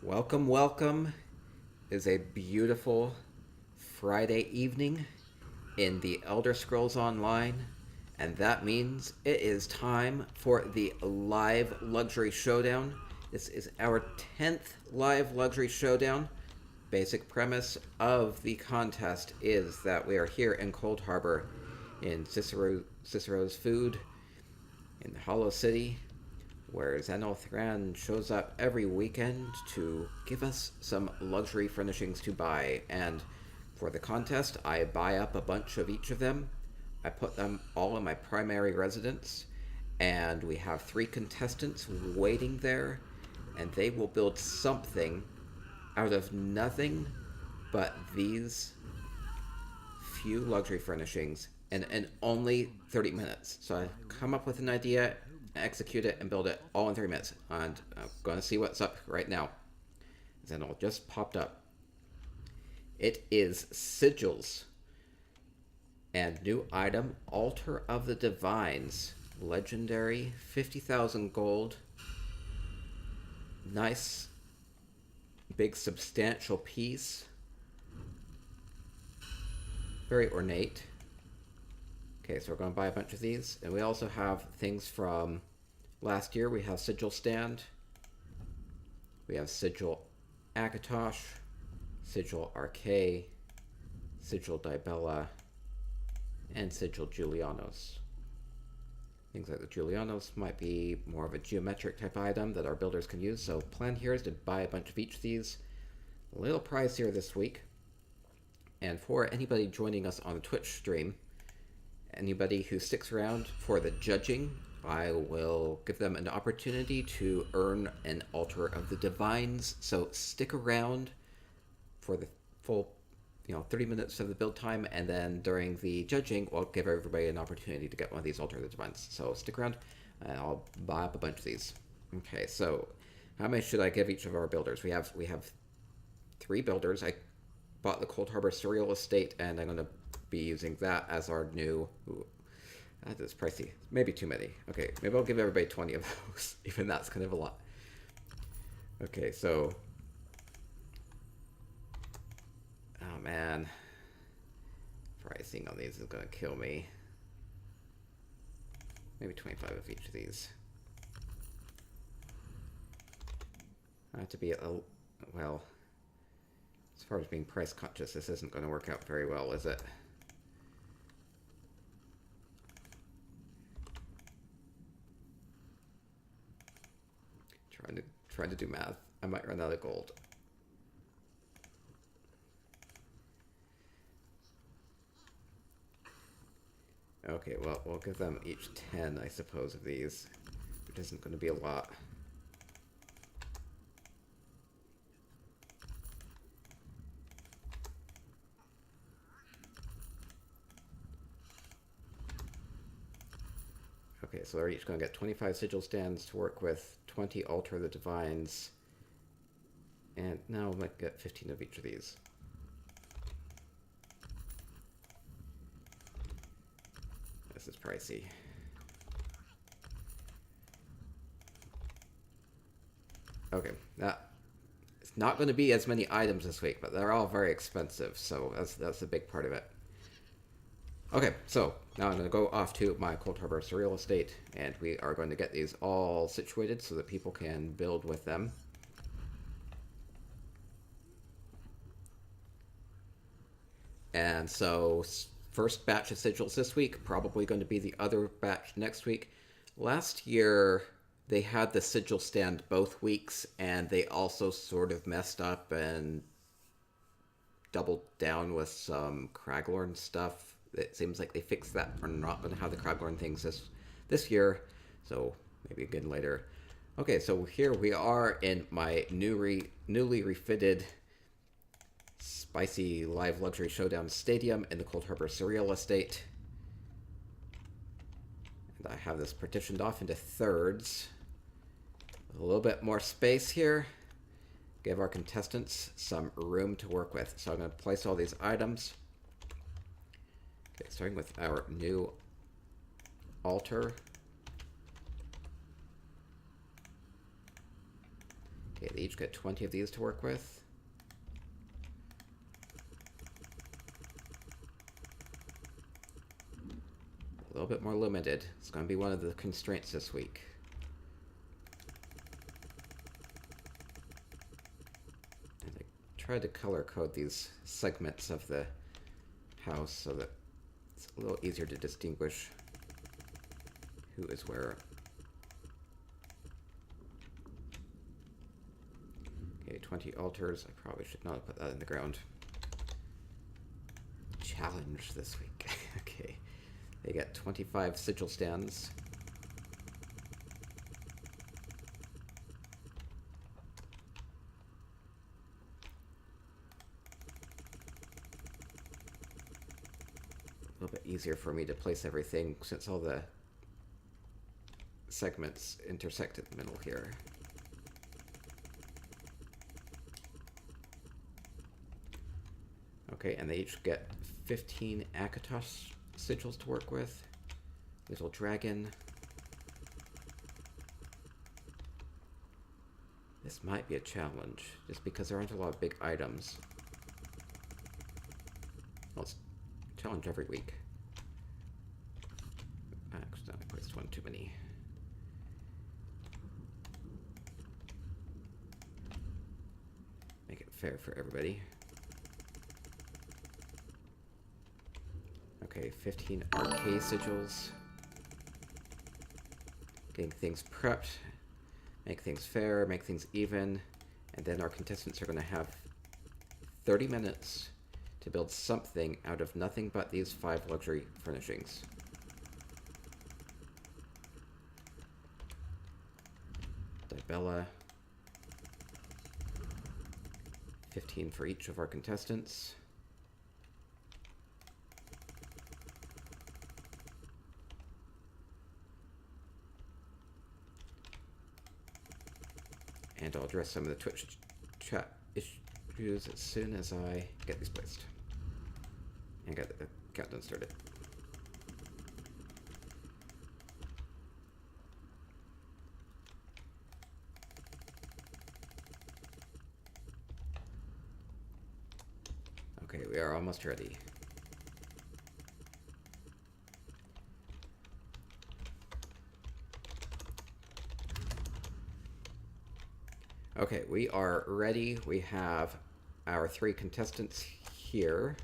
Welcome, welcome. It is a beautiful Friday evening in the Elder Scrolls Online, and that means it is time for the live luxury showdown. This is our 10th live luxury showdown. Basic premise of the contest is that we are here in Cold Harbor in Cicero's Food in the Hollow City, where Xenolthran shows up every weekend to give us some luxury furnishings to buy. And for the contest, I buy up a bunch of each of them. I put them all in my primary residence, and we have 3 contestants waiting there, and they will build something out of nothing but these few luxury furnishings in only 30 minutes. So I come up with an idea, execute it, and build it all in 3 minutes. And I'm going to see what's up right now. Xenol just popped up. It is Sigils. And new item, Altar of the Divines. Legendary, 50,000 gold. Nice, big, substantial piece. Very ornate. Okay, so we're going to buy a bunch of these. And we also have things from last year. We have Sigil Stand. We have Sigil Akatosh. Sigil Arkay. Sigil Dibella. And Sigil Julianos. Things like the Julianos might be more of a geometric type item that our builders can use. So plan here is to buy a bunch of each of these. A little prize here this week. And for anybody joining us on the Twitch stream, anybody who sticks around for the judging, I will give them an opportunity to earn an Altar of the Divines. So stick around for the full 30 minutes of the build time, and then during the judging, we'll give everybody an opportunity to get one of these Altar of the Divines. So stick around, and I'll buy up a bunch of these. Okay, so how many should I give each of our builders? We have 3 builders. I bought the Cold Harbor Cereal Estate, and I'm going to be using that as our new... Ooh, that is pricey. Maybe too many. Okay, maybe I'll give everybody 20 of those. Even that's kind of a lot. Okay, so... Oh, man. Pricing on these is going to kill me. Maybe 25 of each of these. I have to be well, as far as being price conscious, this isn't going to work out very well, is it? Trying to do math. I might run out of gold. Okay, well, we'll give them each 10, I suppose, of these, which isn't going to be a lot. Okay, so they're each going to get 25 Sigil Stands to work with, 20 Altar of the Divines, and now we might get 15 of each of these. This is pricey. Okay, it's not going to be as many items this week, but they're all very expensive, so that's a big part of it. Okay, so now I'm going to go off to my Cold Harbor Cereal Estate, and we are going to get these all situated so that people can build with them. And so, first batch of sigils this week, probably going to be the other batch next week. Last year, they had the Sigil Stand both weeks, and they also sort of messed up and doubled down with some Craglorn stuff. It seems like they fixed that. We're not going to have the Craglorn things this year, so maybe again later. Okay, so here we are in my newly refitted spicy live luxury showdown stadium in the Cold Harbor Cereal Estate. And I have this partitioned off into thirds. A little bit more space here. Give our contestants some room to work with. So I'm going to place all these items. Okay, starting with our new altar. Okay, they each get 20 of these to work with. A little bit more limited. It's going to be one of the constraints this week. And I tried to color code these segments of the house so that it's a little easier to distinguish who is where. Okay, 20 altars. I probably should not have put that in the ground. Challenge this week. Okay. They get 25 sigil stands. A little bit easier for me to place everything since all the segments intersect at the middle here. Okay, and they each get 15 Akatosh sigils to work with. Little dragon. This might be a challenge, just because there aren't a lot of big items. Well, it's a challenge every week. Actually, I placed one too many. Make it fair for everybody. Okay, 15 Arkay sigils. Getting things prepped, make things fair, make things even, and then our contestants are going to have 30 minutes to build something out of nothing but these 5 luxury furnishings. Dibella. 15 for each of our contestants. And I'll address some of the Twitch chat issues as soon as I get these placed. And get the countdown started. Okay, we are almost ready. Okay, we are ready. We have our 3 contestants here.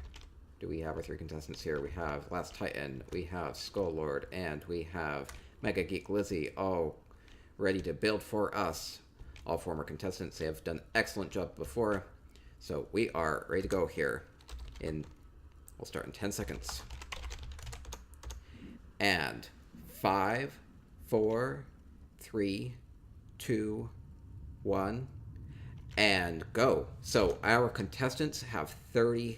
Do we have our 3 contestants here? We have Last Titan, we have Skull Lord, and we have MegaGeekLizzy, all ready to build for us. All former contestants. They have done an excellent job before. So we are ready to go here. We'll start in 10 seconds. And 5, 4, 3, 2, 1, and go. So our contestants have 30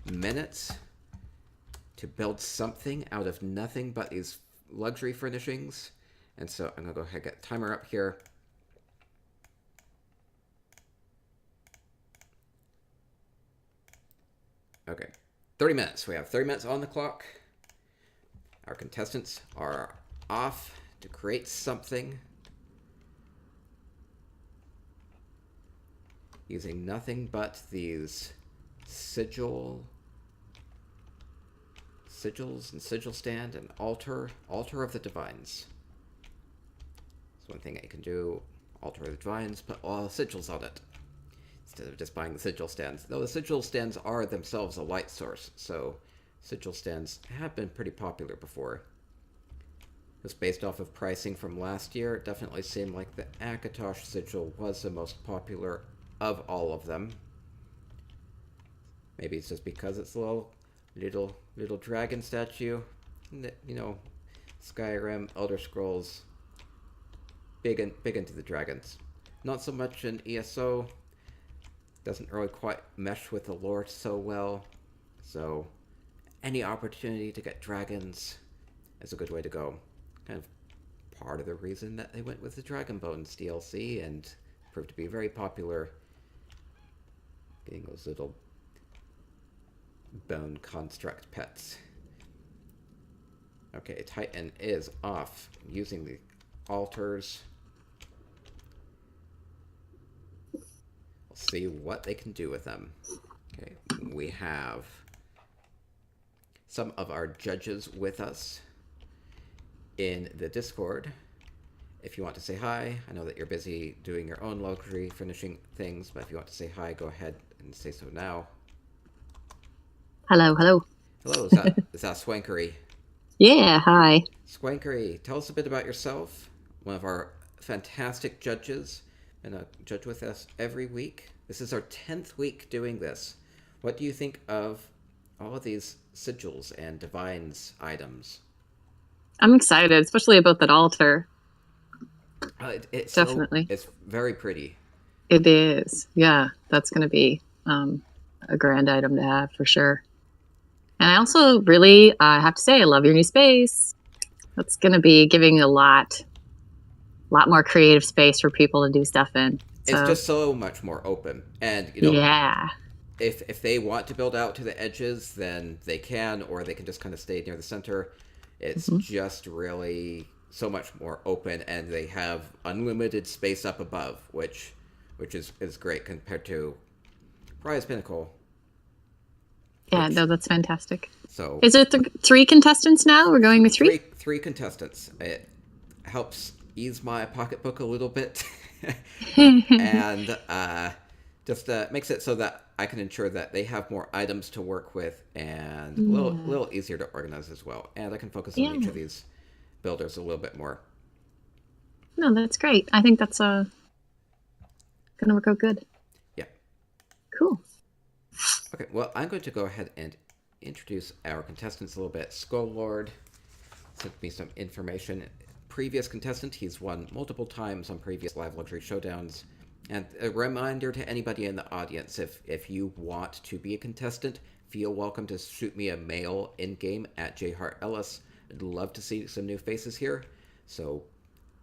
minutes to build something out of nothing but these luxury furnishings. And so I'm gonna go ahead and get the timer up here. Okay, 30 minutes. We have 30 minutes on the clock. Our contestants are off to create something using nothing but these sigils and sigil stand and altar of the divines. So one thing that you can do, altar of the divines, put all the sigils on it instead of just buying the sigil stands. Though the sigil stands are themselves a light source, so sigil stands have been pretty popular before. It was based off of pricing from last year. It definitely seemed like the Akatosh sigil was the most popular of all of them. Maybe it's just because it's a little dragon statue. You know, Skyrim, Elder Scrolls, big into the dragons. Not so much in ESO. Doesn't really quite mesh with the lore so well. So any opportunity to get dragons is a good way to go. Kind of part of the reason that they went with the Dragon Bones DLC and proved to be very popular. Getting those little bone construct pets. Okay, Titan is off using the altars. see what they can do with them. Okay, we have some of our judges with us in the Discord. If you want to say hi, I know that you're busy doing your own luxury finishing things, but if you want to say hi, go ahead and say so now. Hello, hello. Hello, is that Swankery? Yeah, hi. Swankery, tell us a bit about yourself. One of our fantastic judges, and a judge with us every week. This is our 10th week doing this. What do you think of all of these sigils and divines items? I'm excited, especially about that altar. It's Definitely. it's very pretty. It is. Yeah, that's going to be a grand item to have for sure. And I also really have to say, I love your new space. That's going to be giving a lot more creative space for people to do stuff in. So, It's just so much more open, and yeah. if they want to build out to the edges, then they can, or they can just kind of stay near the center. It's just really so much more open, and they have unlimited space up above, which is great compared to Prize Pinnacle. Yeah, no, that's fantastic. So is it 3 contestants now? We're going with 3? Three contestants. It helps ease my pocketbook a little bit, and just makes it so that I can ensure that they have more items to work with, and a little easier to organize as well. And I can focus on each of these builders a little bit more. No, that's great. I think that's gonna work out good. Yeah. Cool. Okay, well, I'm going to go ahead and introduce our contestants a little bit. Skull Lord sent me some information. Previous contestant, he's won multiple times on previous live luxury showdowns. And a reminder to anybody in the audience, if you want to be a contestant, feel welcome to shoot me a mail in-game at JHartEllis. I'd love to see some new faces here. So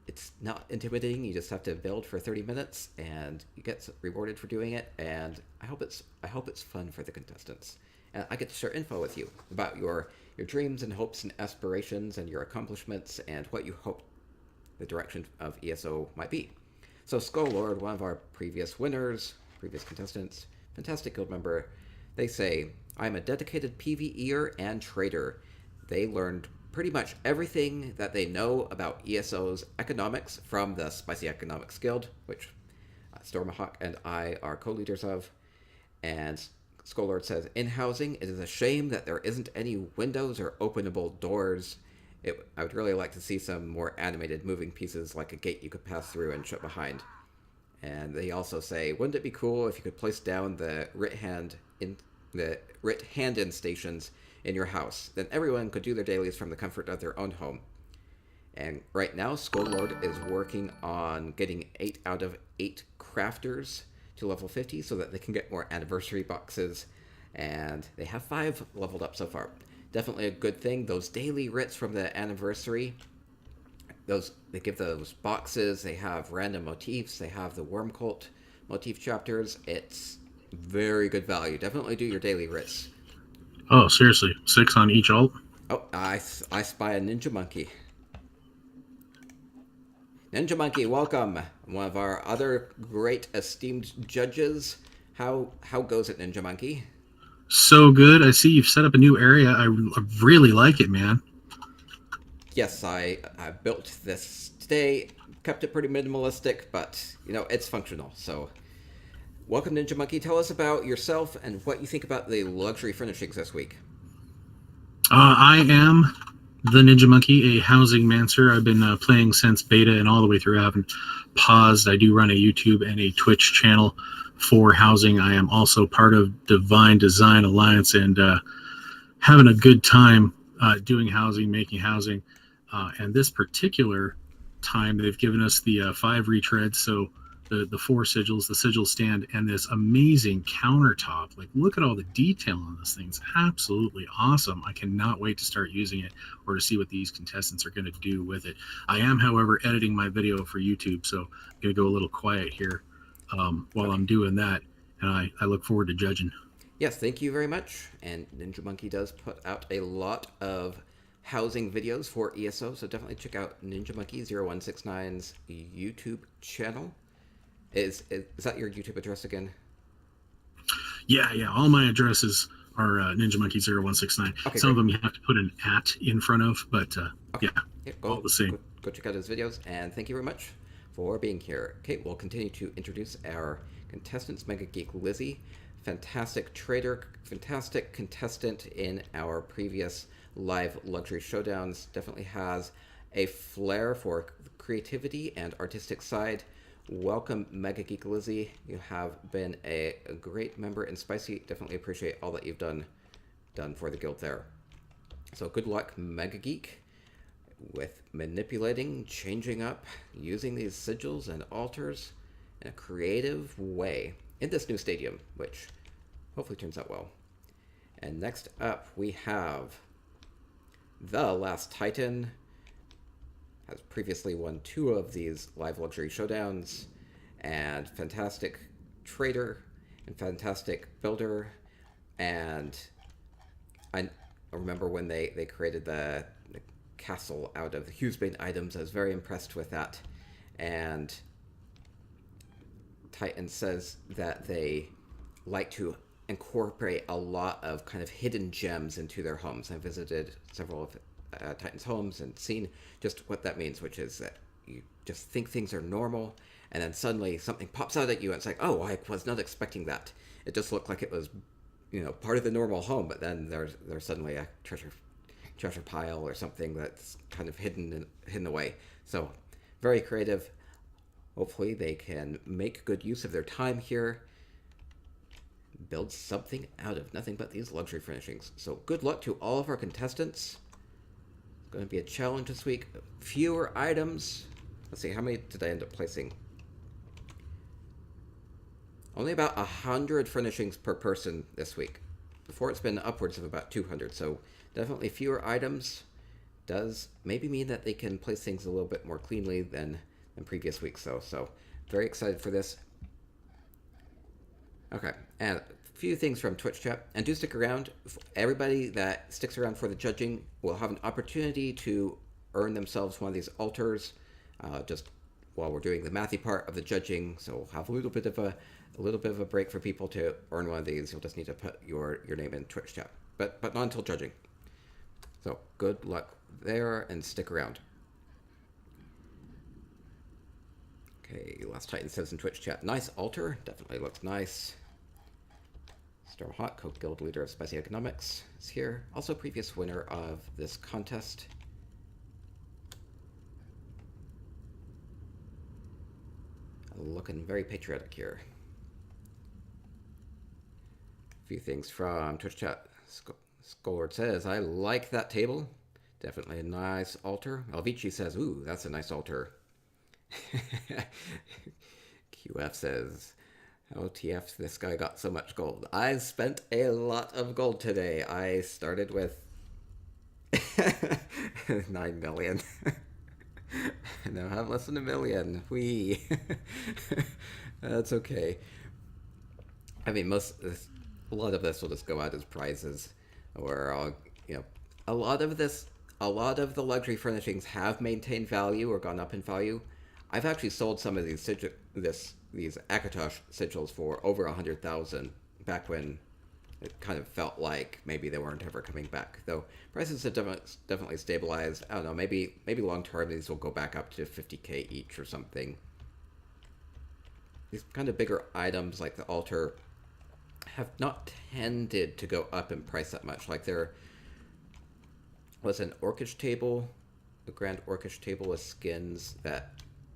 it's not intimidating. You just have to build for 30 minutes, and you get rewarded for doing it. And I hope it's fun for the contestants. And I get to share info with you about your dreams and hopes and aspirations and your accomplishments and what you hope the direction of ESO might be. So Skull Lord, one of our previous winners, previous contestants, fantastic guild member, they say, I'm a dedicated PvEer and trader. They learned pretty much everything that they know about ESO's economics from the Spicy Economics Guild, which Stormahawk and I are co-leaders of. And Skull Lord says, in housing, it is a shame that there isn't any windows or openable doors. I would really like to see some more animated moving pieces, like a gate you could pass through and shut behind. And they also say, wouldn't it be cool if you could place down the writ hand-in stations in your house? Then everyone could do their dailies from the comfort of their own home. And right now, Skull Lord is working on getting 8 out of 8 crafters to level 50 so that they can get more anniversary boxes. And they have 5 leveled up so far. Definitely a good thing. Those daily writs from the anniversary, they give those boxes. They have random motifs. They have the Worm Cult motif chapters. It's very good value. Definitely do your daily writs. Oh, seriously? 6 on each alt? Oh, I spy a Ninja Monkey. Ninja Monkey, welcome. One of our other great esteemed judges. How goes it, Ninja Monkey? So good. I see you've set up a new area. I really like it, man. Yes, I built this today. Kept it pretty minimalistic, but, it's functional. So, welcome, Ninja Monkey. Tell us about yourself and what you think about the luxury furnishings this week. I am the Ninja Monkey, a housing mancer. I've been playing since beta and all the way through. I haven't paused. I do run a YouTube and a Twitch channel for housing. I am also part of Divine Design Alliance and having a good time doing housing, making housing. And this particular time, they've given us the 5 retreads, so the 4 sigils, the Sigil Stand, and this amazing countertop. Like, look at all the detail on this thing. It's absolutely awesome. I cannot wait to start using it or to see what these contestants are going to do with it. I am, however, editing my video for YouTube, so I'm going to go a little quiet here while I'm doing that, and I look forward to judging. Yes, thank you very much. And Ninja Monkey does put out a lot of housing videos for ESO, so definitely check out Ninja Monkey 0169's YouTube channel. Is that your YouTube address again? Yeah. All my addresses are Ninja Monkey 0169. Okay, Some of great. them you have to put an at in front of, but Okay. yeah, Yeah, all the same. go check out his videos, and thank you very much for being here. Okay, we'll continue to introduce our contestants. MegaGeekLizzy, fantastic trader, fantastic contestant in our previous live luxury showdowns. Definitely has a flair for creativity and artistic side. Welcome, MegaGeekLizzy. You have been a great member in Spicy. Definitely appreciate all that you've done for the guild there. So good luck, MegaGeek, with manipulating, changing up, using these sigils and altars in a creative way in this new stadium, which hopefully turns out well. And next up, we have the Last Titan. Has previously won 2 of these live luxury showdowns, and fantastic trader and fantastic builder. And I remember when they created the castle out of the Hughesbane items. I was very impressed with that. And Titan says that they like to incorporate a lot of kind of hidden gems into their homes. I visited several of Titan's homes and seen just what that means, which is that you just think things are normal, and then suddenly something pops out at you, and it's like, oh, I was not expecting that. It just looked like it was, part of the normal home, but then there's suddenly a treasure pile or something that's kind of hidden away. So very creative. Hopefully they can make good use of their time here, build something out of nothing but these luxury furnishings. So good luck to all of our contestants. It's going to be a challenge this week. Fewer items. Let's see, how many did I end up placing? Only about 100 furnishings per person this week. Before, it's been upwards of about 200, so definitely fewer items does maybe mean that they can place things a little bit more cleanly than previous weeks. So very excited for this. Okay, and a few things from Twitch chat. And do stick around. Everybody that sticks around for the judging will have an opportunity to earn themselves one of these altars just while we're doing the mathy part of the judging. So we'll have a little bit of a break for people to earn one of these. You'll just need to put your name in Twitch chat, but not until judging. So good luck there, and stick around. Okay, Last Titan says in Twitch chat, nice altar, definitely looks nice. Stormhawk, co-guild leader of Spicy Economics, is here. Also previous winner of this contest. Looking very patriotic here. A few things from Twitch chat. Skullord says, I like that table. Definitely a nice altar. Alvici says, ooh, that's a nice altar. QF says, OTF, this guy got so much gold. I spent a lot of gold today. I started with 9 million. I now have less than 1 million. That's okay. I mean, a lot of this will just go out as prizes, or a lot of the luxury furnishings have maintained value or gone up in value. I've actually sold some of these Akatosh sigils for over 100,000 back when it kind of felt like maybe they weren't ever coming back. Though prices have definitely stabilized. I don't know, maybe long term these will go back up to 50k each or something. These kind of bigger items like the altar have not tended to go up in price that much. Like there was an orcish table, a grand orcish table with skins that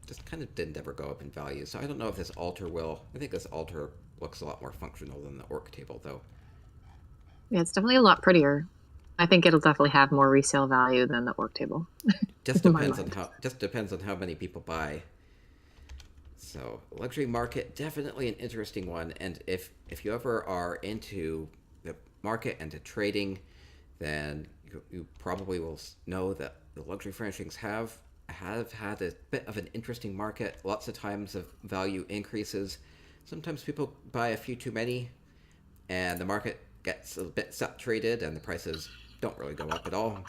just kind of didn't ever go up in value. So I don't know if this altar will. I think this altar looks a lot more functional than the orc table, though. Yeah, it's definitely a lot prettier. I think it'll definitely have more resale value than the orc table. Just depends on how many people buy. So luxury market, definitely an interesting one. And if you ever are into the market and to trading, then you probably will know that the luxury furnishings have had a bit of an interesting market. Lots of times of value increases. Sometimes people buy a few too many, and the market gets a bit saturated, and the prices don't really go up at all.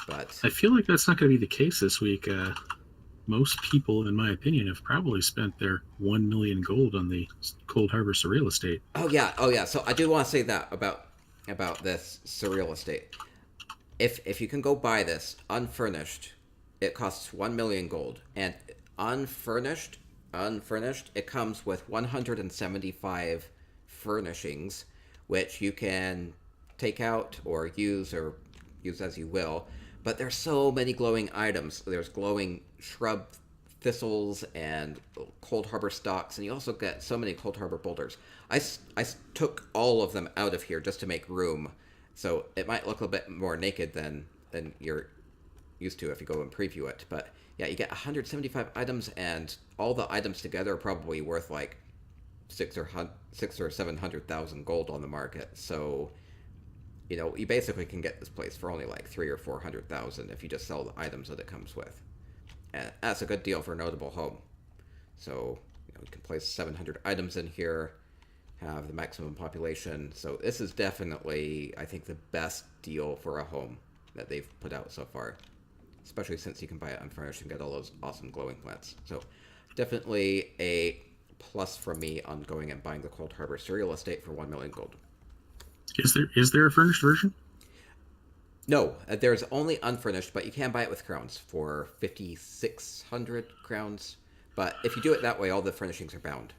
But I feel like that's not going to be the case this week. most people, in my opinion, have probably spent their 1 million gold on the Cold Harbor Surreal Estate. Oh yeah. So I do want to say that about this surreal estate. If you can go buy this unfurnished, it costs 1 million gold, and unfurnished, it comes with 175 furnishings, which you can take out or use as you will. But there's so many glowing items. There's glowing shrub thistles and Cold Harbor stalks, and you also get so many Cold Harbor boulders. I took all of them out of here just to make room, so it might look a bit more naked than you're used to if you go and preview it. But yeah, you get 175 items, and all the items together are probably worth like 600 or 700,000 gold on the market. So you basically can get this place for only like 300,000 or 400,000 if you just sell the items that it comes with. And that's a good deal for a notable home. So you can place 700 items in here, have the maximum population. So this is definitely, I think, the best deal for a home that they've put out so far, especially since you can buy it unfurnished and get all those awesome glowing plants. So definitely a plus from me on going and buying the Cold Harbor Surreal Estate for 1 million gold. Is there a furnished version? No, there's only unfurnished, but you can buy it with crowns for 5,600 crowns. But if you do it that way, all the furnishings are bound.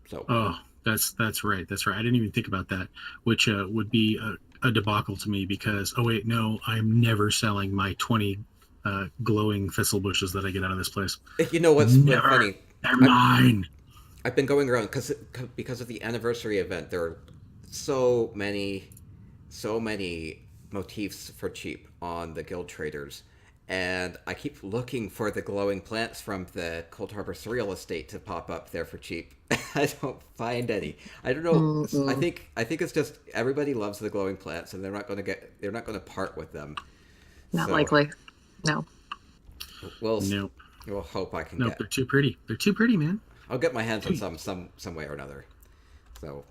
So. Oh, that's right. That's right. I didn't even think about that, which would be a debacle to me because, oh wait, no, I'm never selling my 20 glowing thistle bushes that I get out of this place. You know what's funny? They're mine. I've been going around because of the anniversary event. There are so many motifs for cheap on the guild traders, and I keep looking for the glowing plants from the Cold Harbor Surreal Estate to pop up there for cheap. I don't find any. I don't know. Mm-hmm. I think it's just everybody loves the glowing plants, and they're not going to part with them. Not likely. No. We'll hope I can get. They're too pretty. They're too pretty, man. I'll get my hands on some way or another. So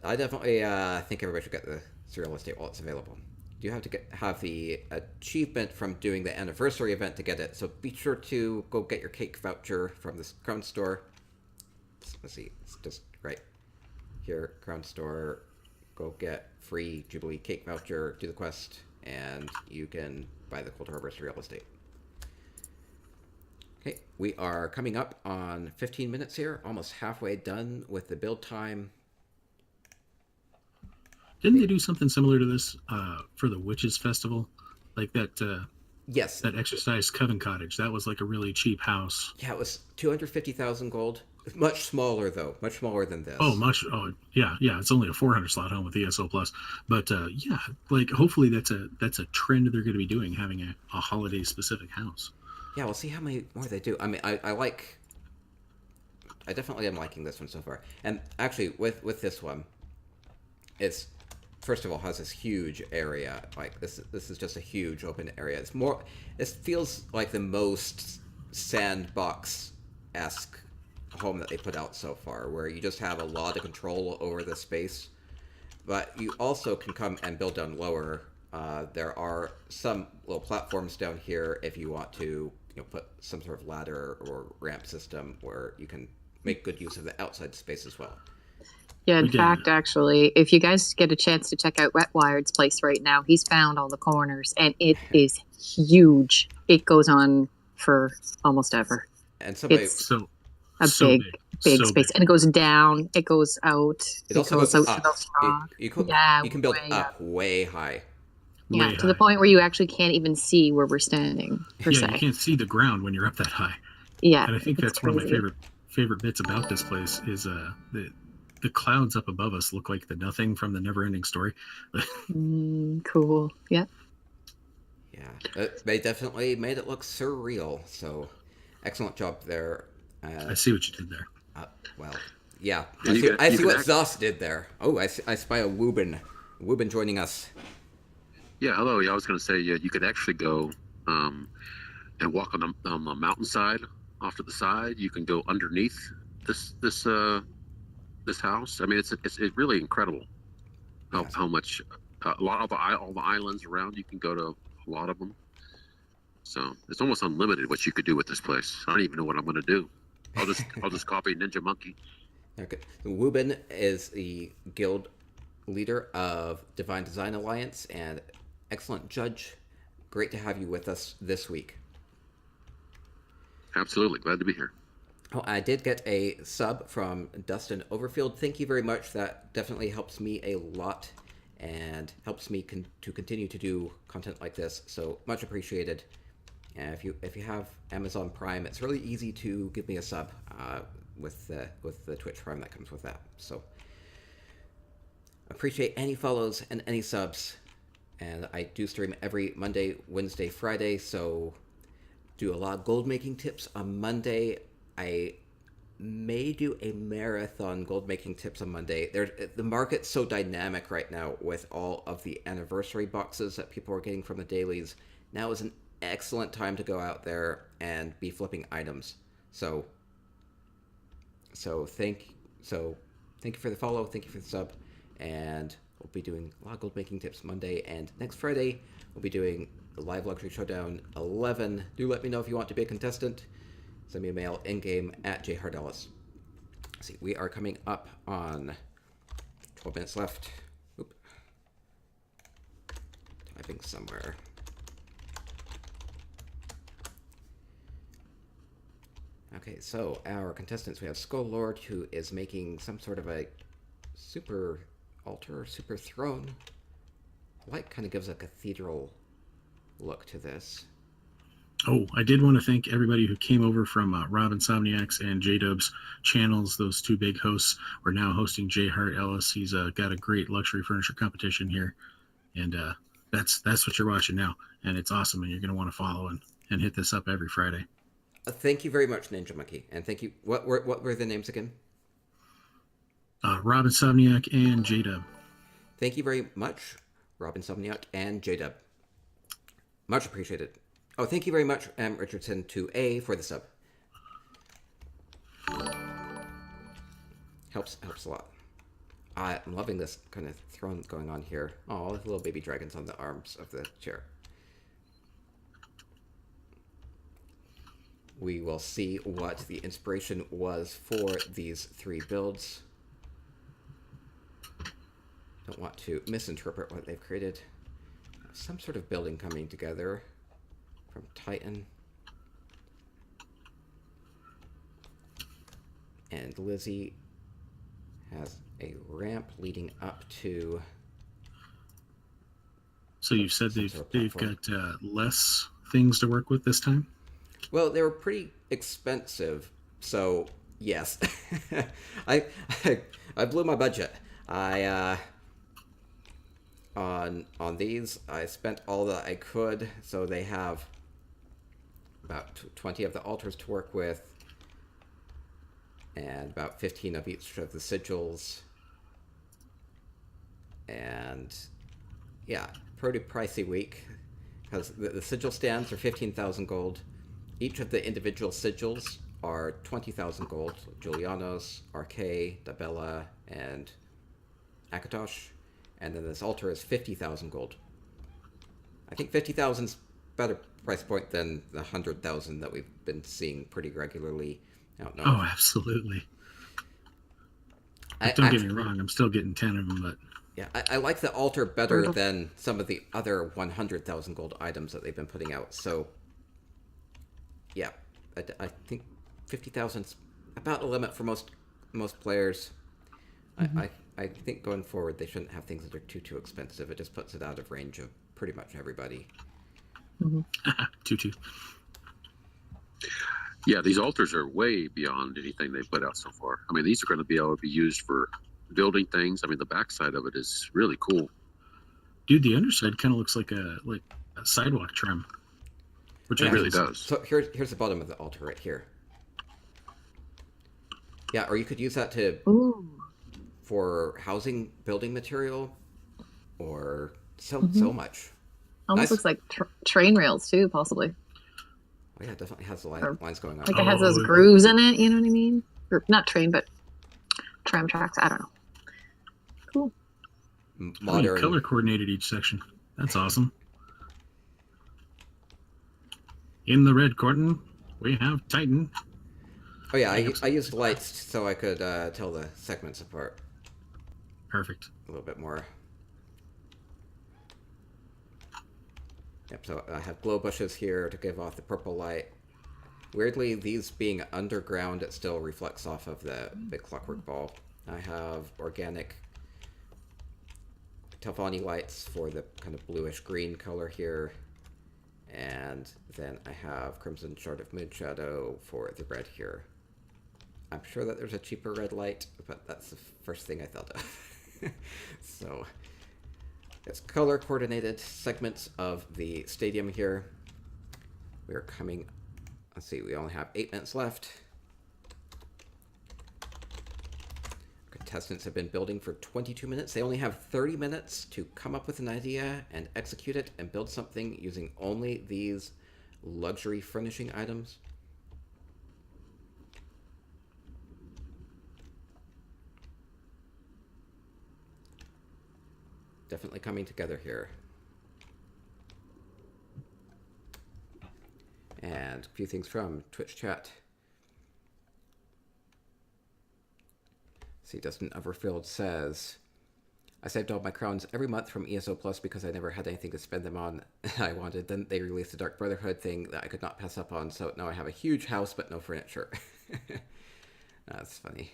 I definitely think everybody should get the Surreal Estate while it's available. You have to have the achievement from doing the anniversary event to get it. So be sure to go get your cake voucher from the Crown Store. Let's see, it's just right here, Crown Store. Go get free Jubilee cake voucher, do the quest, and you can buy the Cold Harbor Surreal Estate. Okay, we are coming up on 15 minutes here, almost halfway done with the build time. Didn't they do something similar to this for the Witches Festival? Like that yes. That Exercise Coven Cottage. That was like a really cheap house. Yeah, it was 250,000 gold. Much smaller, though. Much smaller than this. Oh, yeah. It's only a 400 slot home with ESO plus. But yeah, like hopefully that's a trend they're going to be doing, having a holiday-specific house. Yeah, we'll see how many more they do. I mean, I definitely am liking this one so far. And actually, with this one, it's first of all has this huge area. Like this is just a huge open area. It feels like the most sandbox-esque home that they put out so far, where you just have a lot of control over the space, but you also can come and build down lower. There are some little platforms down here if you want to put some sort of ladder or ramp system where you can make good use of the outside space as well. Yeah, in fact, actually, if you guys get a chance to check out Wetwired's place right now, he's found all the corners, and it is huge. It goes on for almost ever. And somebody... It's a big space, and it goes down, it goes out, it also goes out up. to the rock. You can build up way high. Yeah, to the point where you actually can't even see where we're standing, per se. You can't see the ground when you're up that high. Yeah, and I think that's one of my favorite bits about this place is the clouds up above us look like the nothing from the Never-Ending Story. Cool. Yeah. Yeah, they definitely made it look surreal. So, excellent job there. I see what you did there. Well, yeah. I see what Zoss did there. Oh, I spy a Wueben. Wueben joining us. Yeah, hello. Yeah, I was going to say, you could actually go and walk on the mountainside off to the side. You can go underneath this house. I mean, it's really incredible how much all the islands around. You can go to a lot of them. So it's almost unlimited what you could do with this place. I don't even know what I'm going to do. I'll just copy Ninja Monkey. Okay. Wueben is the guild leader of Divine Design Alliance and excellent judge. Great to have you with us this week. Absolutely. Glad to be here. Oh, I did get a sub from Dustin Overfield. Thank you very much. That definitely helps me a lot and helps me to continue to do content like this. So much appreciated. And if you have Amazon Prime, it's really easy to give me a sub with the Twitch Prime that comes with that. So appreciate any follows and any subs. And I do stream every Monday, Wednesday, Friday. So do a lot of gold making tips on Monday. I may do a marathon gold making tips on Monday. The market's so dynamic right now with all of the anniversary boxes that people are getting from the dailies. Now is an excellent time to go out there and be flipping items. So thank you for the follow, thank you for the sub, and we'll be doing a lot of gold making tips Monday, and next Friday we'll be doing the live luxury showdown 11. Do let me know if you want to be a contestant. Send me a mail in-game at JHartEllis. See, we are coming up on 12 minutes left. Oop. Typing somewhere. Okay, so our contestants, we have Skull Lord, who is making some sort of a super altar, super throne. The light kind of gives a cathedral look to this. Oh, I did want to thank everybody who came over from Rob Insomniacs and J-Dub's channels. Those two big hosts are now hosting JHartEllis. He's got a great luxury furniture competition here, and that's what you're watching now, and it's awesome, and you're going to want to follow and hit this up every Friday. Thank you very much, Ninja Monkey, and thank you. What were the names again? Rob Insomniac and J-Dub. Thank you very much, Rob Insomniac and J-Dub. Much appreciated. Oh, thank you very much, Richardson, to A for the sub. Helps a lot. I'm loving this kind of throne going on here. Oh, little baby dragons on the arms of the chair. We will see what the inspiration was for these three builds. Don't want to misinterpret what they've created. Some sort of building coming together from Titan. And Lizzie has a ramp leading up to... So you've said they've got less things to work with this time? Well, they were pretty expensive, so yes. I blew my budget. On these, I spent all that I could, so they have about 20 of the altars to work with, and about 15 of each of the sigils. And yeah, pretty pricey week, because the sigil stands are 15,000 gold. Each of the individual sigils are 20,000 gold. Julianos, Arkay, Dibella, and Akatosh. And then this altar is 50,000 gold. I think 50,000 is a better price point than the 100,000 that we've been seeing pretty regularly. I don't know. Oh, absolutely. Don't get me wrong, I'm still getting 10 of them, but... Yeah, I like the altar better than some of the other 100,000 gold items that they've been putting out. So, yeah, I think 50,000 is about the limit for most players. Mm-hmm. I think going forward they shouldn't have things that are too expensive. It just puts it out of range of pretty much everybody. Mm-hmm. Too. Yeah, these altars are way beyond anything they've put out so far. I mean, these are going to be able to be used for building things. I mean, the backside of it is really cool. Dude, the underside kind of looks like a sidewalk trim, which it it really does. So here's the bottom of the altar right here. Yeah, or you could use that to for housing, building material, or so much. Almost looks like train rails too, possibly. Oh yeah, it definitely has the lines going on. Like it has those grooves in it, you know what I mean? Or not train, but tram tracks. I don't know. Cool. Modern. Color coordinated each section. That's awesome. In the red curtain, we have Titan. Oh yeah, I used lights so I could tell the segments apart. Perfect. A little bit more. Yep, so I have glow bushes here to give off the purple light. Weirdly, these being underground, it still reflects off of the big clockwork ball. I have organic Telvanni lights for the kind of bluish green color here. And then I have Crimson Shard of Moonshadow for the red here. I'm sure that there's a cheaper red light, but that's the first thing I thought of. So, it's color coordinated segments of the stadium here. We are coming, let's see, we only have 8 minutes left. Contestants have been building for 22 minutes. They only have 30 minutes to come up with an idea and execute it and build something using only these luxury furnishing items. Definitely coming together here. And a few things from Twitch chat. See, Dustin Everfield says, I saved all my crowns every month from ESO Plus because I never had anything to spend them on I wanted. Then they released the Dark Brotherhood thing that I could not pass up on, so now I have a huge house but no furniture. That's funny.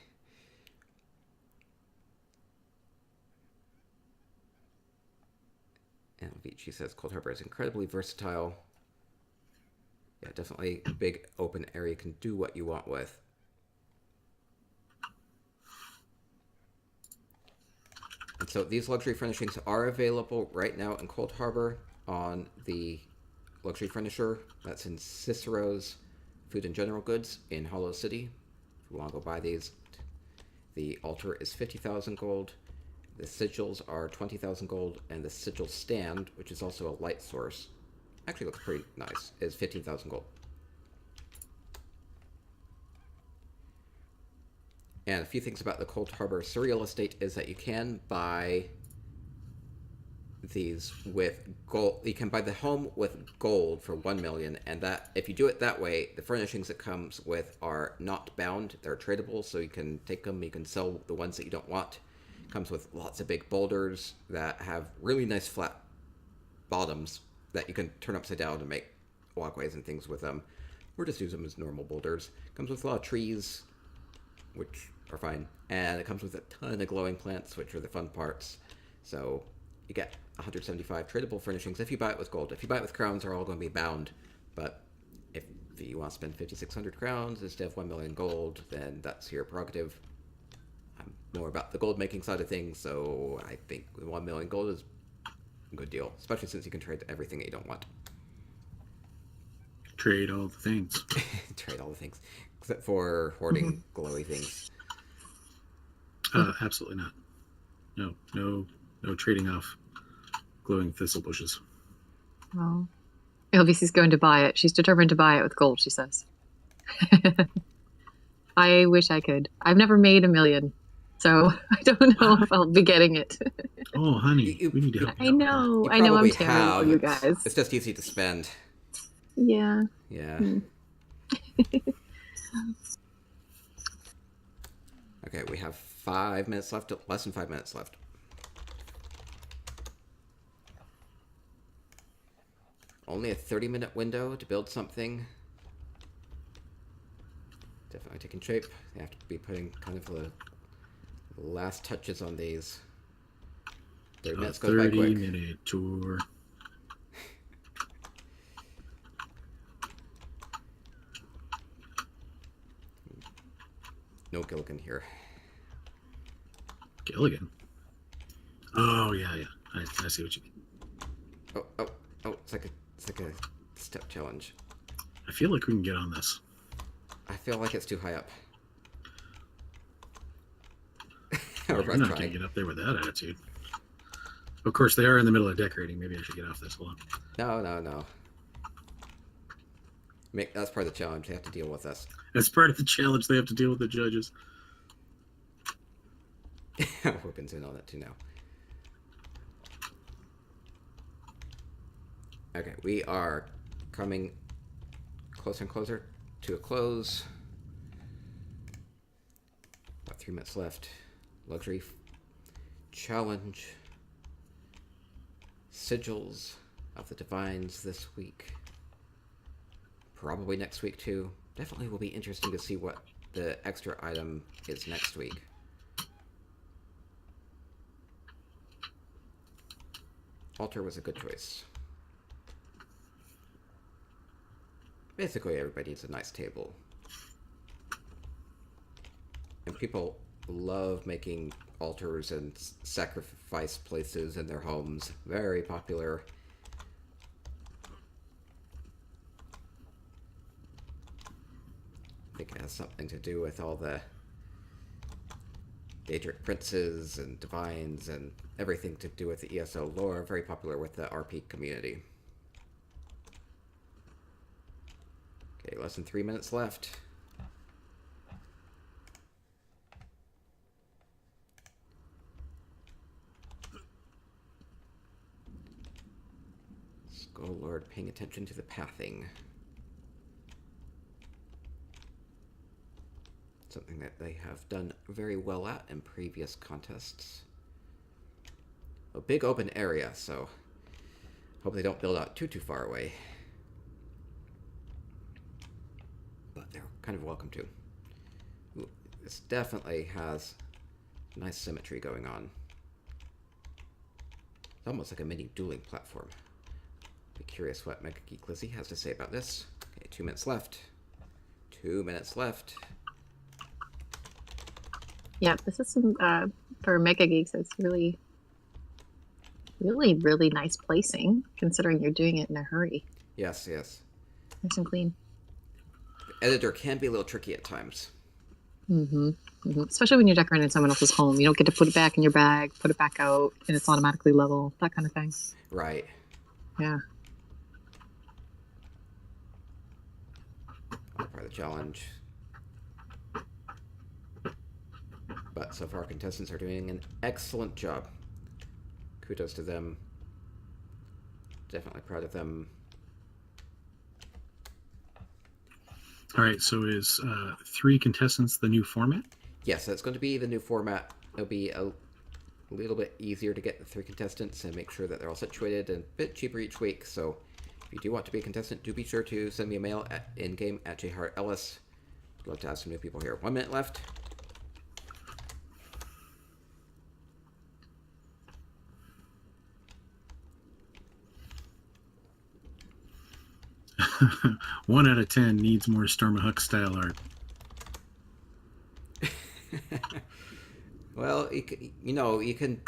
And Vici says, Cold Harbor is incredibly versatile. Yeah, definitely a big open area you can do what you want with. And so these luxury furnishings are available right now in Cold Harbor on the luxury furnisher. That's in Cicero's Food and General Goods in Hollow City. If you want to go buy these, the altar is 50,000 gold. The sigils are 20,000 gold, and the Sigil Stand, which is also a light source, actually looks pretty nice, is 15,000 gold. And a few things about the Cold Harbor Surreal Estate is that you can buy these with gold. You can buy the home with gold for 1 million, and that if you do it that way, the furnishings it comes with are not bound. They're tradable, so you can take them, you can sell the ones that you don't want. Comes with lots of big boulders that have really nice flat bottoms that you can turn upside down and make walkways and things with them, or just use them as normal boulders. Comes with a lot of trees, which are fine, and it comes with a ton of glowing plants, which are the fun parts. So you get 175 tradable furnishings if you buy it with gold. If you buy it with crowns, they're all going to be bound, but if you want to spend 5,600 crowns instead of 1 million gold, then that's your prerogative. I'm more about the gold making side of things, so I think 1 million gold is a good deal, especially since you can trade everything that you don't want. Trade all the things. Trade all the things, except for hoarding glowy things. Absolutely not. No trading off glowing thistle bushes. Well, LVC's going to buy it. She's determined to buy it with gold, she says. I wish I could. I've never made 1 million, so I don't know if I'll be getting it. Oh, honey, we need to help you. I know. You I know I'm probably terrible, have. you guys. It's just easy to spend. Yeah. Yeah. Okay, we have 5 minutes left. Less than 5 minutes left. Only a 30-minute window to build something. Definitely taking shape. They have to be putting kind of the last touches on these. 30 minutes goes by quick. 30-minute tour. No Gilligan here. Gilligan? Oh, yeah. I see what you mean. Oh, it's like a step challenge. I feel like we can get on this. I feel like it's too high up. Well, you're not going to get up there with that attitude. Of course, they are in the middle of decorating. Maybe I should get off this. Hold on. No. That's part of the challenge. They have to deal with us. As part of the challenge, they have to deal with the judges. Wueben's in on it too now. Okay, we are coming closer and closer to a close. About 3 minutes left. Luxury challenge. Sigils of the Divines this week. Probably next week too. Definitely will be interesting to see what the extra item is next week. Altar was a good choice. Basically, everybody needs a nice table. And people love making altars and sacrifice places in their homes. Very popular. I think it has something to do with all the Daedric princes and divines and everything to do with the ESO lore. Very popular with the RP community. Okay, less than 3 minutes left. Skull Lord paying attention to the pathing. Something that they have done very well at in previous contests. A big open area, so hope they don't build out too far away. But they're kind of welcome to. Ooh, this definitely has nice symmetry going on. It's almost like a mini dueling platform. Be curious what MegaGeekLizzy has to say about this. Okay, 2 minutes left. 2 minutes left. Yeah, this is some for Mega Geeks. It's really nice placing, considering you're doing it in a hurry. Yes, yes. Nice and clean. The editor can be a little tricky at times. Especially when you're decorating someone else's home. You don't get to put it back in your bag, put it back out, and it's automatically level. That kind of thing. Right. Yeah. Part of the challenge. But so far, contestants are doing an excellent job. Kudos to them. Definitely proud of them. All right, so is 3 contestants the new format? Yes, that's going to be the new format. It'll be a little bit easier to get the 3 contestants and make sure that they're all situated and a bit cheaper each week. So if you do want to be a contestant, do be sure to send me a mail at in-game at JHartEllis. I'd love to have some new people here. 1 minute left. One out of 10 needs more Stormahawk style art. Well, you can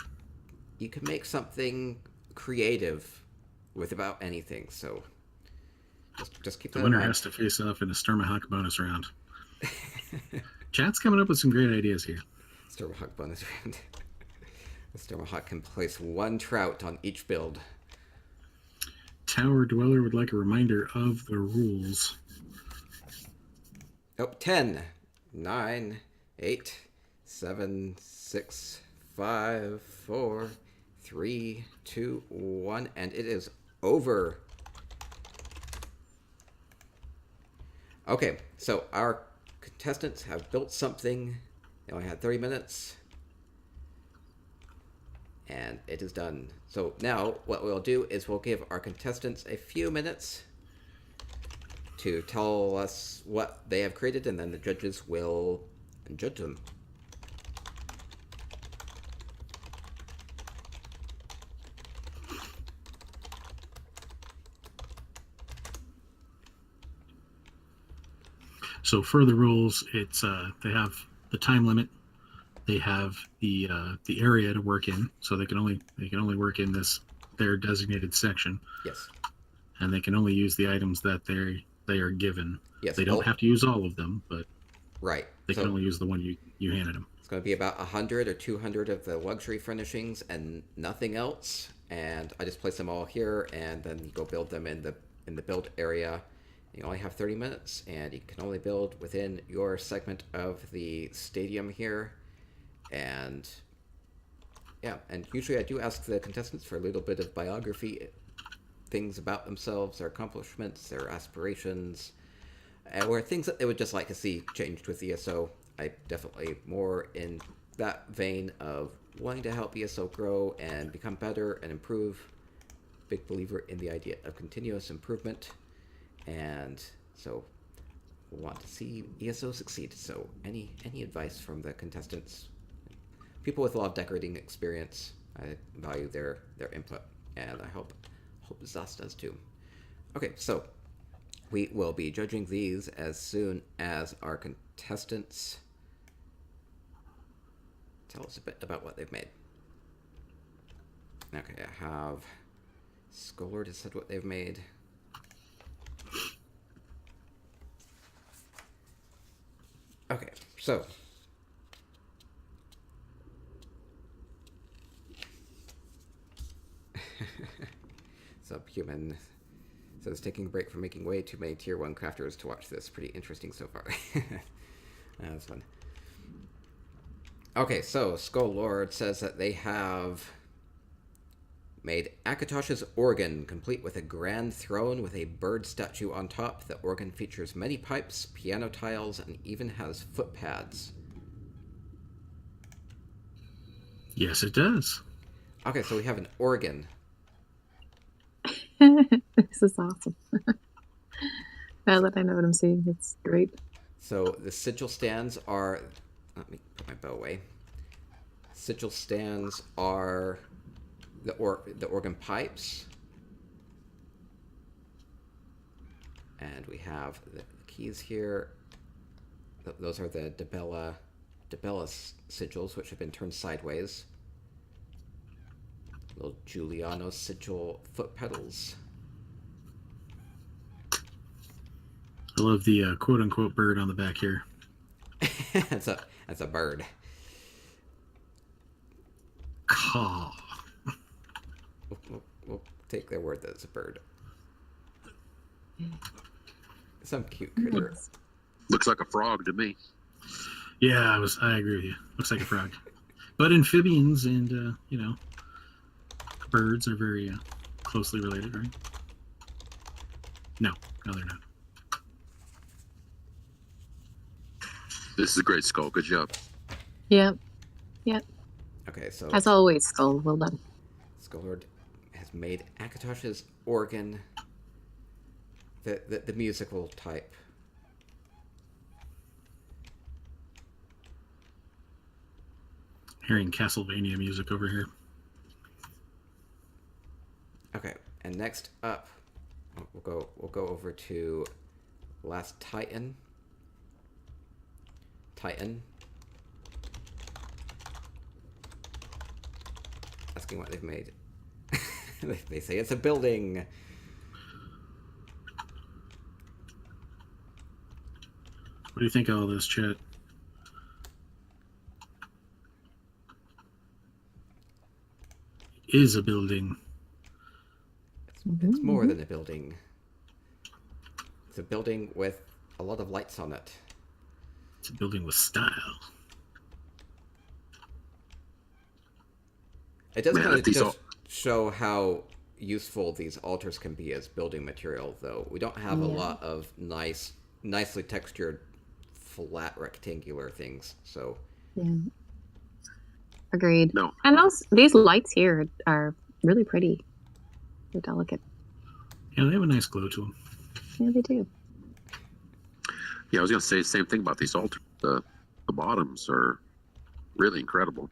make something creative with about anything. So just keep that in mind. The winner has to face off in a Stormahawk bonus round. Chat's coming up with some great ideas here. Stormahawk bonus round. The Stormahawk can place 1 trout on each build. Tower Dweller would like a reminder of the rules. Oh, 10, 9, 8, 7, 6, 5, 4, 3, 2, 1, and it is over. Okay, so our contestants have built something. They only had 30 minutes. And it is done. So now what we'll do is we'll give our contestants a few minutes to tell us what they have created, and then the judges will judge them. So for the rules, it's they have the time limit. They have the area to work in, so they can only work in their designated section. Yes. And they can only use the items that they are given. Yes. They don't have to use all of them, but right. They can only use the one you handed them. It's going to be about 100 or 200 of the luxury furnishings and nothing else. And I just place them all here, and then you go build them in the build area. You only have 30 minutes, and you can only build within your segment of the stadium here. And yeah, and usually I do ask the contestants for a little bit of biography, things about themselves, their accomplishments, their aspirations, or things that they would just like to see changed with ESO. I definitely more in that vein of wanting to help ESO grow and become better and improve. Big believer in the idea of continuous improvement, and so want to see ESO succeed. So any advice from the contestants, people with a lot of decorating experience, I value their input, and I hope Zas does too. Okay, so we will be judging these as soon as our contestants tell us a bit about what they've made. Okay, I have Skullord has said what they've made. Okay, so Subhuman says taking a break from making way too many tier 1 crafters to watch this. Pretty interesting so far. That's fun. Okay, so Skullord says that they have made Akatosh's organ, complete with a grand throne with a bird statue on top. The organ features many pipes, piano tiles, and even has footpads. Yes, it does. Okay, so we have an organ. This is awesome. Now that I know what I'm seeing, it's great. So the sigil stands are... Let me put my bow away. Sigil stands are the organ pipes. And we have the keys here. Those are the Dibella sigils, which have been turned sideways. Little Julianos sigil foot pedals. I love the quote-unquote bird on the back here. That's a bird. Caw. We'll take their word that it's a bird. Some cute critter. Looks like a frog to me. Yeah, I agree with you. Looks like a frog. But amphibians and birds are very closely related, right? No, they're not. This is a great skull. Good job. Yep. Okay, so As always, Skull, well done. Skullord has made Akatosh's organ the musical type. Hearing Castlevania music over here. Okay, and next up, we'll go over to Last Titan. Asking what they've made. They say it's a building. What do you think of all this, chat? Is a building. It's more than a building. It's a building with a lot of lights on it. It's a building with style. It does kind of just show how useful these altars can be as building material, though. We don't have a lot of nicely textured, flat, rectangular things, so... Yeah. Agreed. No. And these lights here are really pretty. They're delicate. Yeah, they have a nice glow to them. Yeah, they do. Yeah, I was going to say the same thing about these altars. The bottoms are really incredible.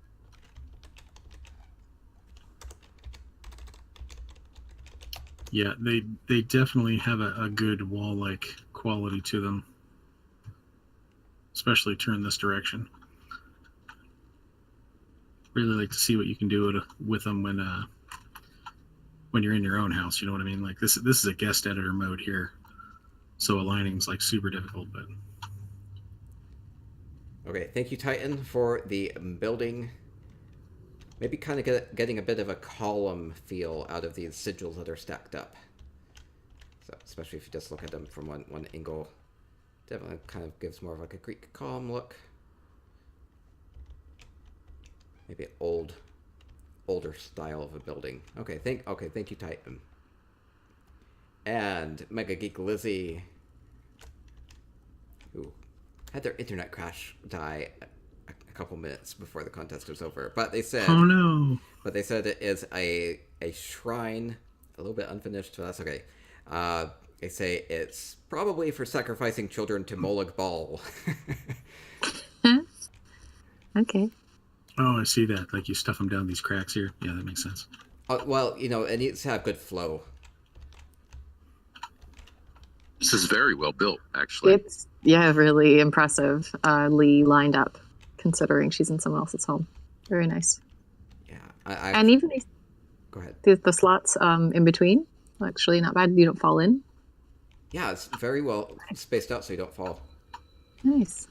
Yeah, they definitely have a good wall-like quality to them. Especially turn this direction. Really like to see what you can do with them when you're in your own house. You know what I mean? Like this is a guest editor mode here, so aligning's like super difficult. But okay, thank you, Titan, for the building. Maybe kind of getting a bit of a column feel out of these sigils that are stacked up. So especially if you just look at them from one angle, definitely kind of gives more of like a Greek column look. Maybe an older style of a building. Okay, thank you, Titan. And MegaGeekLizzy who had their internet crash die a couple minutes before the contest was over. But they said, Oh no! But they said it is a shrine, a little bit unfinished, so that's okay. They say it's probably for sacrificing children to Molag Bal. Okay. Oh, I see that. Like you stuff them down these cracks here. Yeah, that makes sense. Well, it needs to have good flow. This is very well built, actually. It's, really impressive. Lee lined up, considering she's in someone else's home. Very nice. Yeah. And even Go ahead. the slots in between, actually not bad. You don't fall in. Yeah, it's very well spaced out so you don't fall. Nice.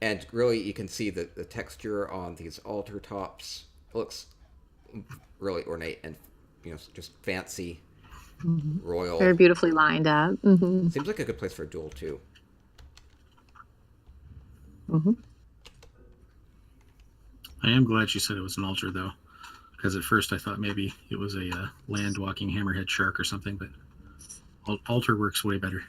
And really, you can see the texture on these altar tops. It looks really ornate and, just fancy, royal. Very beautifully lined up. Mm-hmm. Seems like a good place for a duel, too. Mm-hmm. I am glad she said it was an altar, though, because at first I thought maybe it was a land-walking hammerhead shark or something, but altar works way better.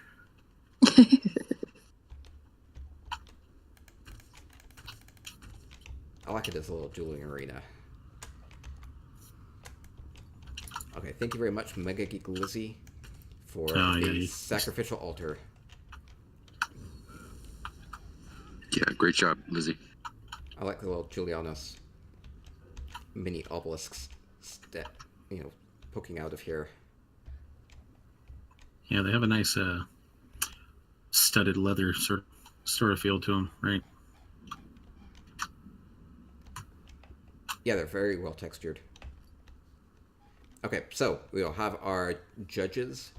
I like it as a little dueling arena. Okay, thank you very much, MegaGeekLizzy, for the sacrificial altar. Yeah, great job, Lizzie. I like the little Julianos mini obelisks, poking out of here. Yeah, they have a nice studded leather sort of feel to them, right? Yeah, they're very well textured. Okay, so we'll have our judges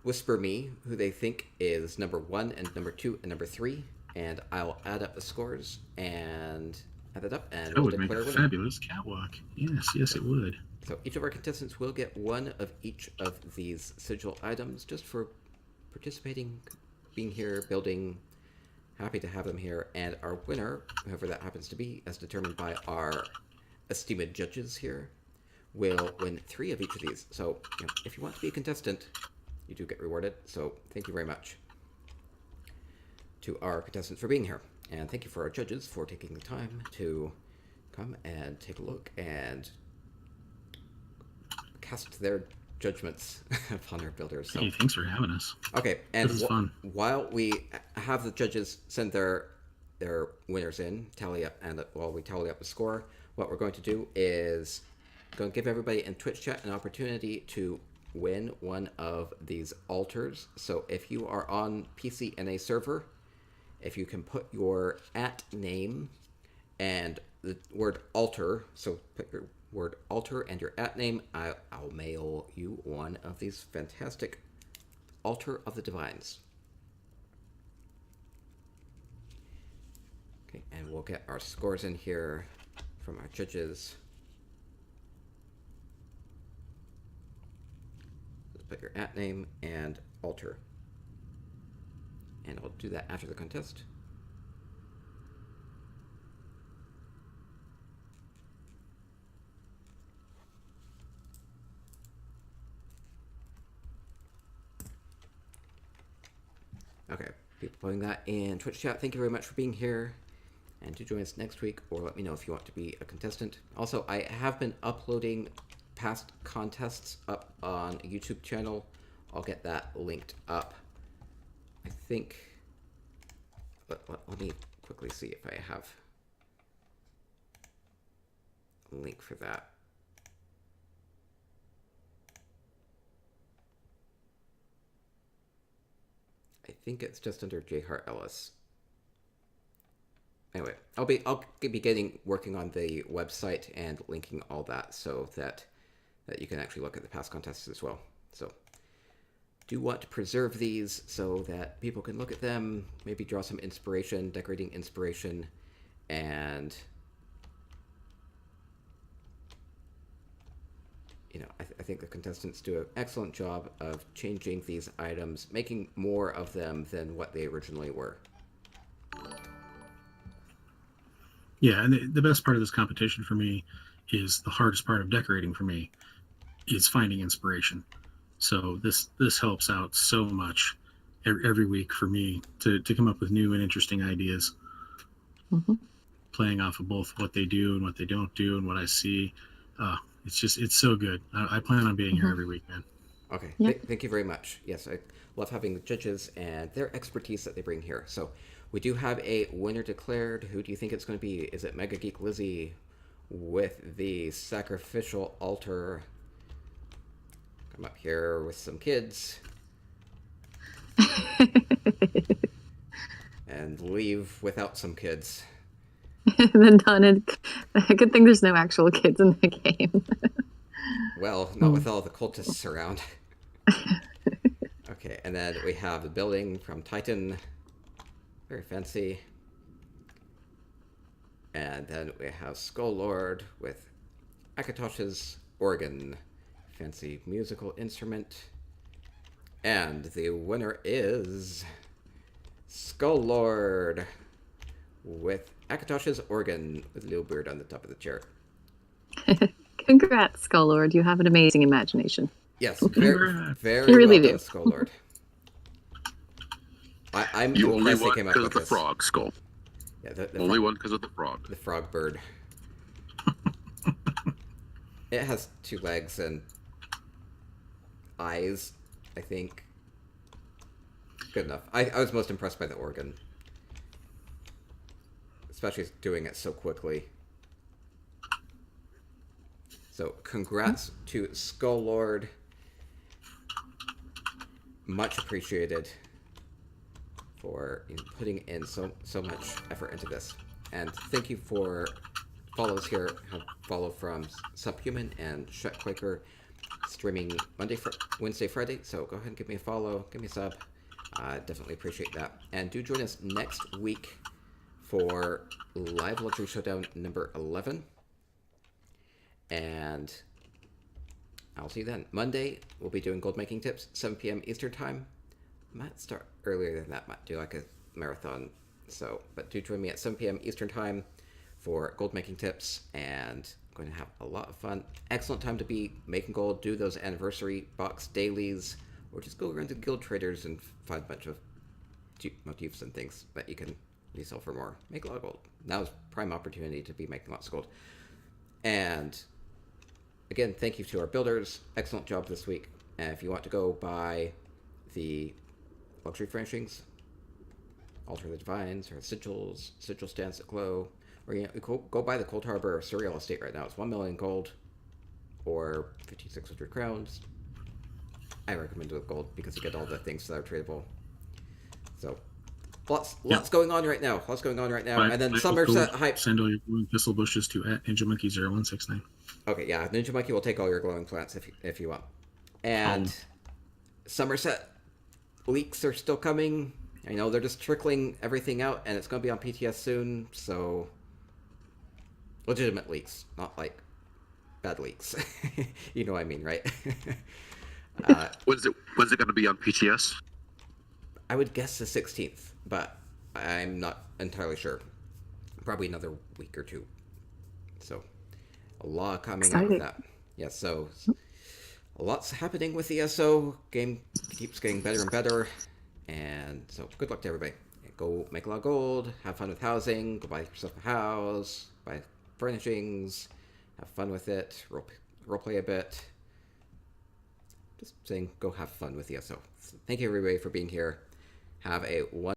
whisper me who they think is number 1 and number 2 and number 3, and I'll add up the scores and add it up, and that would make a fabulous catwalk. Yes, it would. So each of our contestants will get one of each of these sigil items just for participating, being here, building. Happy to have them here, and our winner, whoever that happens to be, as determined by our esteemed judges here, will win 3 of each of these. So, if you want to be a contestant, you do get rewarded. So, thank you very much to our contestants for being here. And thank you for our judges for taking the time to come and take a look and cast their judgments upon our builders. So, hey, thanks for having us. Okay, and this is fun. While we have the judges send their winners in, tally up, and while we tally up the score, what we're going to do is going to give everybody in Twitch chat an opportunity to win one of these altars. So if you are on PC in a server, if you can put your @name and the word altar, so put your word altar and your @name, I'll mail you one of these fantastic Altar of the Divines. Okay, and we'll get our scores in here from our judges. Just put your @name and altar. And I'll do that after the contest. Okay, people putting that in Twitch chat. Thank you very much for being here. And do join us next week, or let me know if you want to be a contestant. Also, I have been uploading past contests up on a YouTube channel. I'll get that linked up. I think... Let me quickly see if I have a link for that. I think it's just under JHartEllis. Anyway, I'll be working on the website and linking all that so that you can actually look at the past contests as well. So do want to preserve these so that people can look at them, maybe draw some inspiration, decorating inspiration, and I think the contestants do an excellent job of changing these items, making more of them than what they originally were. Yeah, and the best part of this competition for me is the hardest part of decorating for me is finding inspiration. So this helps out so much every week for me to come up with new and interesting ideas, playing off of both what they do and what they don't do and what I see. It's so good. I plan on being here every week, man. Okay, Yep. thank you very much. Yes, I love having the judges and their expertise that they bring here. So we do have a winner declared. Who do you think it's going to be? Is it MegaGeekLizzy with the sacrificial altar? Come up here with some kids. And leave without some kids. And then done. And good thing there's no actual kids in the game. Well, not with all the cultists around. Okay, and then we have the building from Titan. Very fancy. And then we have Skull Lord with Akatosh's organ. Fancy musical instrument. And the winner is Skull Lord with Akatosh's organ with a little bird on the top of the chair. Congrats, Skull Lord. You have an amazing imagination. Yes, very You really well do. done, Skull Lord. I'm You only impressed they won came up because with of the this. frog, Skull. Yeah, the Only one because of the frog. The frog bird. It has 2 legs and eyes, I think. Good enough. I was most impressed by the organ. Especially doing it so quickly. So, congrats to Skull Lord. Much appreciated for putting in so much effort into this. And thank you for follows here. Have follow from Subhuman and Shetquaker, streaming Wednesday, Friday. So go ahead and give me a follow, give me a sub. Definitely appreciate that. And do join us next week for Live Luxury Showdown number 11. And I'll see you then. Monday, we'll be doing gold making tips, 7 p.m. Eastern Time. Might start earlier than that, might do like a marathon. So, but do join me at 7 p.m. Eastern Time for gold making tips, and I'm going to have a lot of fun. Excellent time to be making gold, do those anniversary box dailies, or just go around to guild traders and find a bunch of motifs and things that you can resell for more. Make a lot of gold. Now is prime opportunity to be making lots of gold. And again, thank you to our builders. Excellent job this week. And if you want to go buy the luxury furnishings, Altar of the Divines, or Sigils, Sigil Stands that glow, or go buy the Cold Harbor Surreal Estate right now. It's 1 million gold, or 5,600 crowns. I recommend the gold because you get all the things that are tradable. So, lots going on right now. Lots going on right now. And then Somerset hype. Send all your glowing pistol bushes to @NinjaMonkey0169. Okay, yeah, Ninja Monkey will take all your glowing plants if you want. And Somerset leaks are still coming. I know they're just trickling everything out, and it's going to be on PTS soon. So, legitimate leaks, not like bad leaks. You know what I mean, right? When's it going to be on PTS? I would guess the 16th, but I'm not entirely sure. Probably another week or 2. So, a lot coming out of that. Yeah, so a lot's happening with the ESO. Game keeps getting better and better. And so, good luck to everybody. Go make a lot of gold, have fun with housing, go buy yourself a house, buy furnishings, have fun with it, roleplay a bit. Just saying, go have fun with ESO. So thank you everybody for being here. Have a wonderful